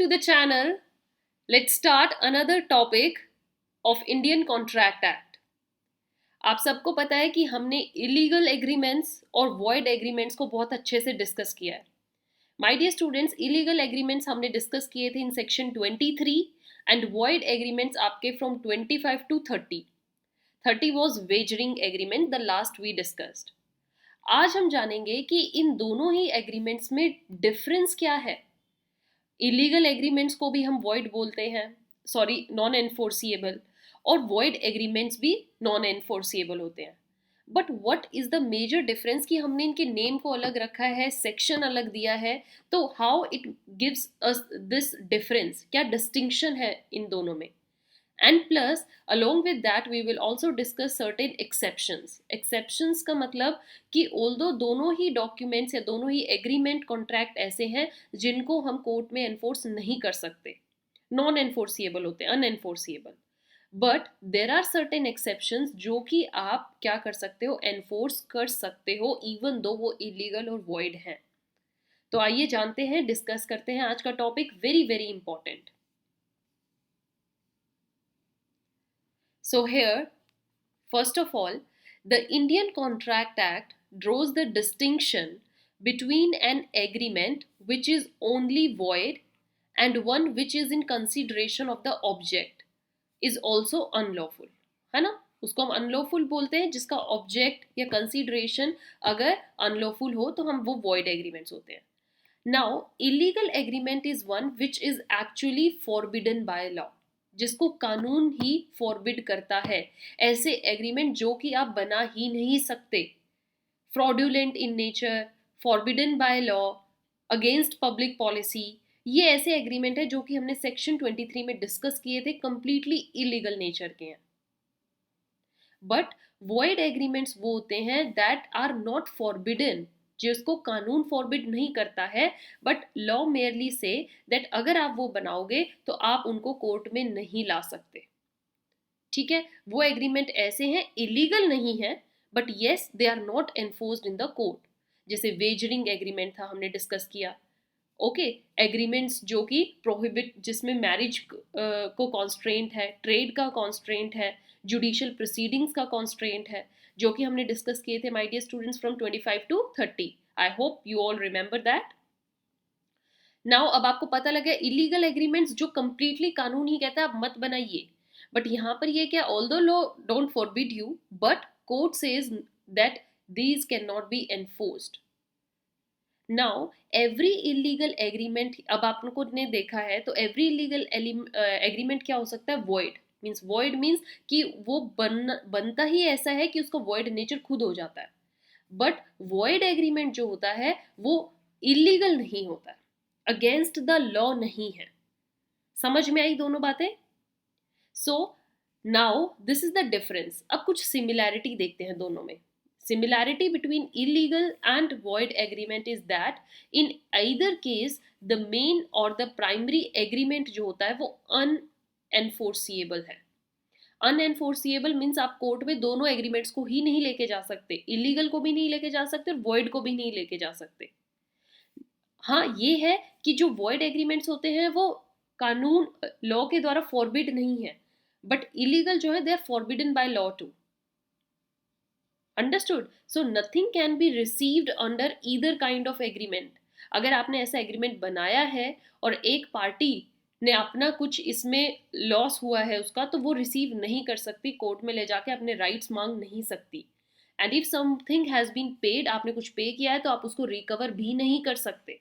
to the channel. Let's start another topic of Indian Contract Act. आप सबको पता है कि हमने इलीगल एग्रीमेंट्स और वॉइड एग्रीमेंट्स को बहुत अच्छे से डिस्कस किया है. My dear students, illegal agreements हमने डिस्कस किए थे in section 23 and void agreements आपके from 25 to 30. 30 was wagering agreement, the last we discussed. आज हम जानेंगे कि इन दोनों ही एग्रीमेंट्स में डिफरेंस क्या है. इलीगल एग्रीमेंट्स को भी हम वॉइड बोलते हैं, सॉरी नॉन एनफोर्सिएबल, और वॉइड एग्रीमेंट्स भी नॉन एनफोर्सिएबल होते हैं. But what is the major difference कि हमने इनके नेम को अलग रखा है, सेक्शन अलग दिया है, तो how it gives us this difference, क्या डिस्टिंक्शन है इन दोनों में. And plus, along with that, we will also discuss certain exceptions. Exceptions का मतलब कि although दोनों ही documents या दोनों ही agreement contract ऐसे हैं जिनको हम कोर्ट में enforce नहीं कर सकते, non enforceable होते हैं, unenforceable. But there are certain exceptions जो कि आप क्या कर सकते हो, enforce कर सकते हो even though वो illegal और void हैं. तो आइए जानते हैं, डिस्कस करते हैं आज का topic, very very important. So here, first of all, the Indian Contract Act draws the distinction between an agreement which is only void and one which is in consideration of the object is also unlawful. है ना, उसको हम unlawful बोलते हैं जिसका object या consideration अगर unlawful हो तो हम वो void agreements होते हैं. Now, illegal agreement is one which is actually forbidden by law, जिसको कानून ही फॉरबिड करता है. ऐसे एग्रीमेंट जो कि आप बना ही नहीं सकते, fraudulent in nature, forbidden by law, against public policy, ये ऐसे एग्रीमेंट है जो कि हमने सेक्शन 23 में डिस्कस किए थे, कंप्लीटली इलीगल नेचर के हैं. बट वॉइड एग्रीमेंट्स वो होते हैं दैट आर नॉट फॉरबिडन, जिसको कानून फॉरबिड नहीं करता है, but law merely say that अगर आप वो बनाओगे तो आप उनको कोर्ट में नहीं ला सकते. ठीक है, वो एग्रीमेंट ऐसे हैं, इलीगल नहीं है, but yes they are not enforced in the court. जैसे वेजरिंग एग्रीमेंट था, हमने डिस्कस किया. ओके, एग्रीमेंट्स जो कि प्रोहिबिट, जिसमें मैरिज को कॉन्स्ट्रेंट है, ट्रेड का कॉन्स्ट्रेंट है, जुडिशियल प्रोसीडिंग्स का कॉन्स्ट्रेंट है, जो कि हमने डिस्कस किए थे my dear students from 25 to 30. I hope you all remember that. Now अब आपको पता लगा इलीगल एग्रीमेंट्स जो कंप्लीटली कानून ही कहता है आप मत बनाइए, बट यहाँ पर ये क्या, although law don't forbid you, but court says that these can not be enforced. Now every illegal agreement, अब आप लोगों ने देखा है तो एवरी इलीगल एग्रीमेंट क्या हो सकता है, वॉइड. मीन्स वॉइड मीन्स कि वो बनता ही ऐसा है कि उसका वॉइड नेचर खुद हो जाता है. बट वॉइड एग्रीमेंट जो होता है वो इलीगल नहीं होता है, अगेंस्ट द लॉ नहीं है. समझ में आई दोनों बातें. So now this is the difference. अब कुछ सिमिलैरिटी देखते हैं दोनों में. Similarity between illegal and void agreement is that in either case the main or the primary agreement जो होता है वो unenforceable है. Unenforceable means आप कोर्ट में दोनों एग्रीमेंट्स को ही नहीं लेके जा सकते, इलीगल को भी नहीं लेके जा सकते और void को भी नहीं लेके जा सकते. हाँ, ये है कि जो void एग्रीमेंट्स होते हैं वो कानून, लॉ के द्वारा फॉरबिड नहीं है, बट इलीगल जो है they are forbidden by law too. Understood? So nothing can be received under either kind of agreement. अगर आपने ऐसा एग्रीमेंट बनाया है और एक पार्टी ने अपना कुछ इसमें लॉस हुआ है उसका, तो वो रिसीव नहीं कर सकती, कोर्ट में ले जाके अपने राइट्स मांग नहीं सकती. And if something has been paid, आपने कुछ पे किया है तो आप उसको रिकवर भी नहीं कर सकते.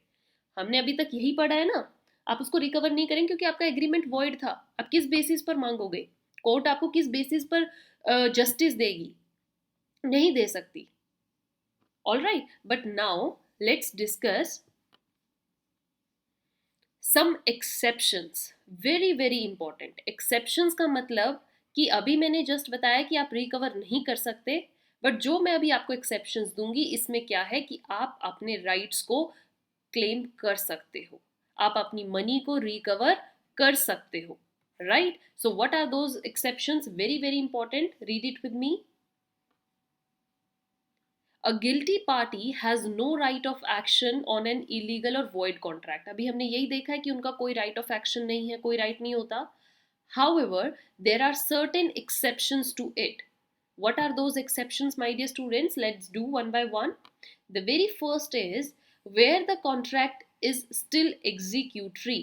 हमने अभी तक यही पढ़ा है ना, आप उसको रिकवर नहीं करेंगे क्योंकि आपका एग्रीमेंट वॉइड था. आप किस बेसिस पर मांगोगे, कोर्ट आपको किस बेसिस पर जस्टिस देगी, नहीं दे सकती. All right, but now let's discuss some exceptions. Very very important. Exceptions का मतलब कि अभी मैंने जस्ट बताया कि आप रिकवर नहीं कर सकते, बट जो मैं अभी आपको एक्सेप्शंस दूंगी इसमें क्या है कि आप अपने राइट्स को क्लेम कर सकते हो, आप अपनी मनी को रिकवर कर सकते हो. Right, so what are those exceptions? Very very important, read it with me. A guilty party has no right of action on an illegal और वॉइड कॉन्ट्रैक्ट। अभी हमने यही देखा है कि उनका कोई राइट ऑफ एक्शन नहीं है, कोई राइट नहीं होता. However, there are certain exceptions to it. What are those exceptions, my dear students? Let's do one by one. The very first is where the contract is still executory.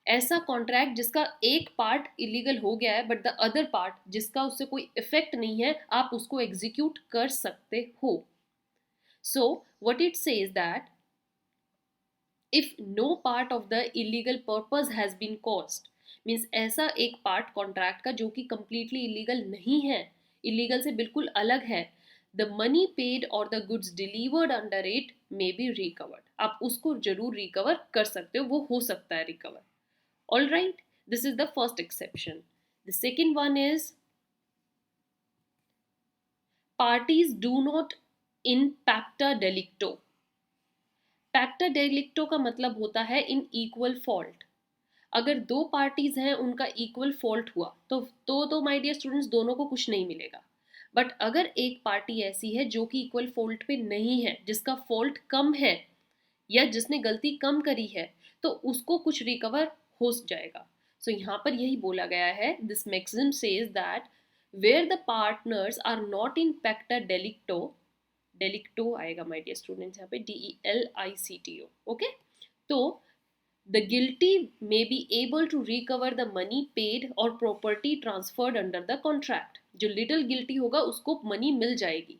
ऐसा contract जिसका एक part illegal हो गया है but the other part जिसका उससे कोई effect नहीं है, आप उसको एग्जीक्यूट कर सकते हो. So what it says that if no part of the illegal purpose has been caused, means ऐसा एक पार्ट कॉन्ट्रैक्ट का जो कि कंप्लीटली इलीगल नहीं है, इलीगल से बिल्कुल अलग है, द मनी पेड और the goods delivered under it may be recovered. आप उसको जरूर रिकवर कर सकते हो, वो हो सकता है recover. All right, this is the first exception. The second one is parties do not in pacta delicto. Pacta delicto का मतलब होता है इन इक्वल फॉल्ट. अगर दो पार्टीज हैं, उनका इक्वल फॉल्ट हुआ तो माय डियर स्टूडेंट्स दोनों को कुछ नहीं मिलेगा. बट अगर एक पार्टी ऐसी है जो कि इक्वल फॉल्ट पे नहीं है, जिसका फॉल्ट कम है या जिसने गलती कम करी है, तो उसको कुछ रिकवर हो जाएगा. सो यहाँ पर यही बोला गया है, this maxim says that where the partners are not in pacta delicto, delicto आएगा माय डियर स्टूडेंट्स यहाँ पे DELICTO. ओके, तो the guilty may be able to recover the money paid or property transferred under the contract. जो little guilty होगा उसको money मिल जाएगी.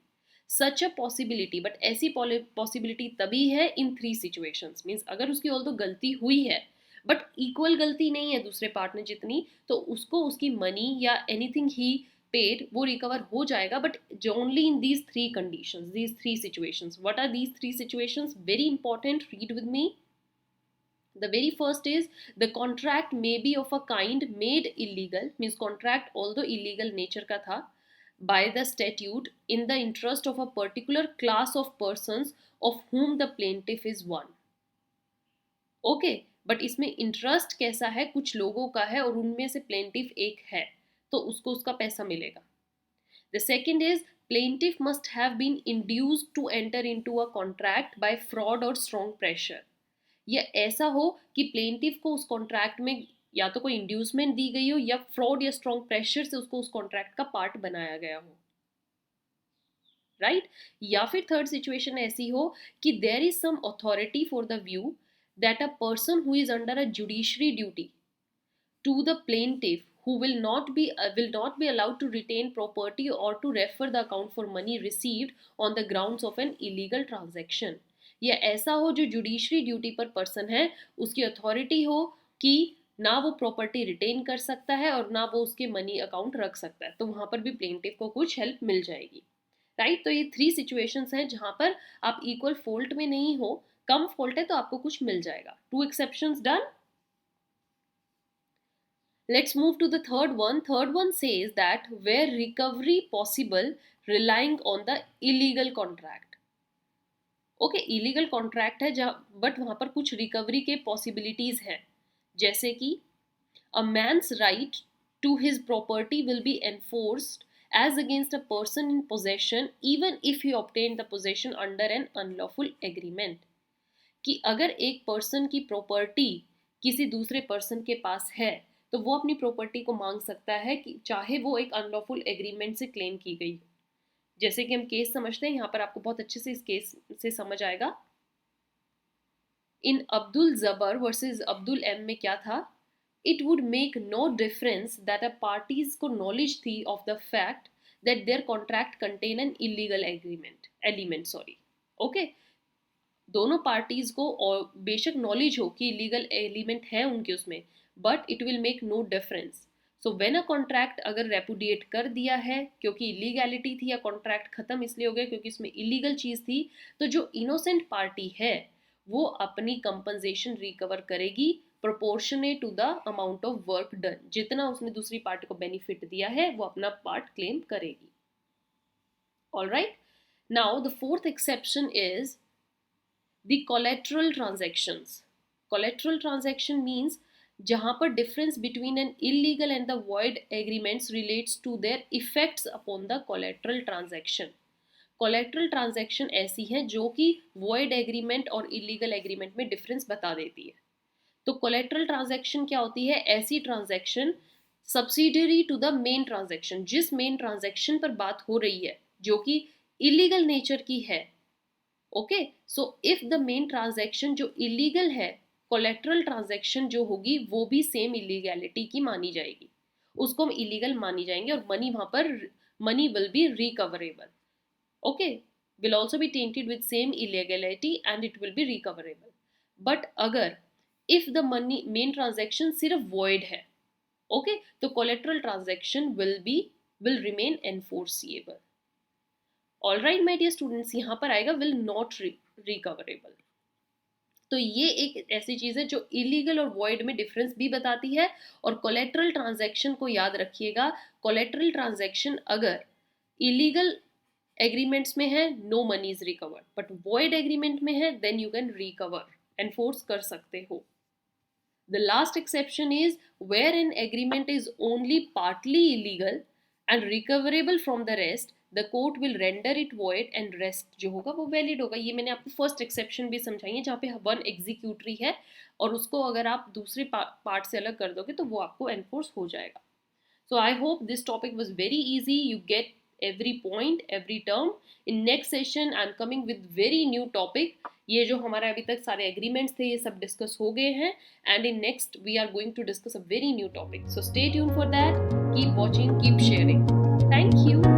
Such a possibility, but ऐसी possibility तभी है in three situations. Means अगर उसकी although गलती हुई है but equal गलती नहीं है दूसरे पार्टनर जितनी, तो उसको उसकी money या anything he paid वो recover हो जाएगा, but only in these three conditions, these three situations. What are these three situations? Very important, read with me. The very first is the contract may be of a kind made illegal, means contract although illegal nature का था, by the statute in the interest of a particular class of persons of whom the plaintiff is one. Okay, but इसमें interest कैसा है, कुछ लोगों का है और उनमें से plaintiff एक है, तो उसको उसका पैसा मिलेगा. The second is plaintiff must have been induced to enter into a contract by fraud or strong pressure. या ऐसा हो कि प्लेंटिफ को उस कॉन्ट्रैक्ट में या तो कोई इंड्यूसमेंट दी गई हो या फ्रॉड या स्ट्रॉन्ग प्रेशर से उसको उस कॉन्ट्रैक्ट का पार्ट बनाया गया हो. राइट, या फिर थर्ड सिचुएशन ऐसी हो कि there is some authority for the view that a person who is under a judiciary duty to the plaintiff who will not be allowed to retain property or to refer the account for money received on the grounds of an illegal transaction. या ऐसा हो जो judiciary duty पर person है, उसकी authority हो कि ना वो प्रॉपर्टी रिटेन कर सकता है और ना वो उसके मनी अकाउंट रख सकता है, तो वहां पर भी प्लेंटिफ को कुछ हेल्प मिल जाएगी. राइट, तो ये थ्री सिचुएशंस हैं जहां पर आप इक्वल फॉल्ट में नहीं हो, कम फॉल्ट है तो आपको कुछ मिल जाएगा. Two exceptions done. Let's move to the third one. Third one says that where recovery possible relying on the illegal contract. Okay, illegal contract है जहाँ बट वहाँ पर कुछ रिकवरी के पॉसिबिलिटीज हैं, जैसे कि a man's right to his property will be enforced as against a person in possession even if he obtain the possession under an unlawful agreement. कि अगर एक पर्सन की प्रॉपर्टी किसी दूसरे पर्सन के पास है तो वो अपनी प्रॉपर्टी को मांग सकता है कि चाहे वो एक अनलॉफुल एग्रीमेंट से क्लेम की गई हो. जैसे कि हम केस समझते हैं, यहाँ पर आपको बहुत अच्छे से इस केस से समझ आएगा. इन अब्दुल जबर वर्सेस अब्दुल एम में क्या था, it would make no difference that a parties को नॉलेज थी of the fact that their contract contain an illegal element. Okay, दोनों पार्टीज को और बेशक नॉलेज हो कि इलीगल एलिमेंट है उनके उसमें, but it will make no difference. So when a contract अगर रेपुडिएट कर दिया है क्योंकि इलीगैलिटी थी या कॉन्ट्रैक्ट खत्म इसलिए हो गया क्योंकि इसमें इलीगल चीज थी, तो जो इनोसेंट पार्टी है वो अपनी कंपनसेशन रिकवर करेगी proportionate to the amount of work done. जितना उसने दूसरी पार्टी को बेनिफिट दिया है वो अपना पार्ट क्लेम करेगी. All right, now the fourth exception is the collateral transactions. Collateral transaction means जहां पर difference between an illegal and the void agreements relates to their effects upon the collateral transaction. Collateral transaction ऐसी हैं जो कि void agreement और illegal agreement में difference बता देती है। तो कोलेटरल ट्रांजैक्शन क्या होती है? ऐसी transaction subsidiary to the main transaction, जिस मेन ट्रांजैक्शन पर बात हो रही है जो कि इलीगल नेचर की है। Okay, so if the main transaction जो इलीगल है, कोलेटरल ट्रांजैक्शन जो होगी वो भी सेम इलीगैलिटी की मानी जाएगी, उसको हम इलीगल मानी जाएंगे और मनी वहां पर money will be recoverable. Okay, will also be tainted with same illegality and it will be recoverable. But अगर if the money main transaction सिर्फ void है, okay, तो collateral transaction will remain enforceable. All right my dear students, यहाँ पर आएगा will not recoverable. तो ये एक ऐसी चीज है जो इलीगल और वॉइड में डिफरेंस भी बताती है। और कोलेटरल ट्रांजैक्शन को याद रखिएगा, कोलेटरल ट्रांजैक्शन अगर इलीगल एग्रीमेंट्स में है no money is recovered, but void agreement में है then you can recover, enforce कर सकते हो। The last exception is where an agreement is only partly illegal and recoverable from the rest, the court will render it void and rest जो होगा वो valid होगा। ये मैंने आपको फर्स्ट एक्सेप्शन भी समझाई है, जहाँ पे वन एग्जीक्यूटरी है और उसको अगर आप दूसरे पार्ट से अलग कर दोगे तो वो आपको एनफोर्स हो जाएगा। So I hope this topic was very easy. You get every point, every term. In next session, I'm coming with very new topic. ये जो हमारे अभी तक सारे agreements थे ये सब discuss हो गए हैं, and in next we are going to discuss a very new topic. So stay tuned for that. Keep watching, keep sharing. Thank you.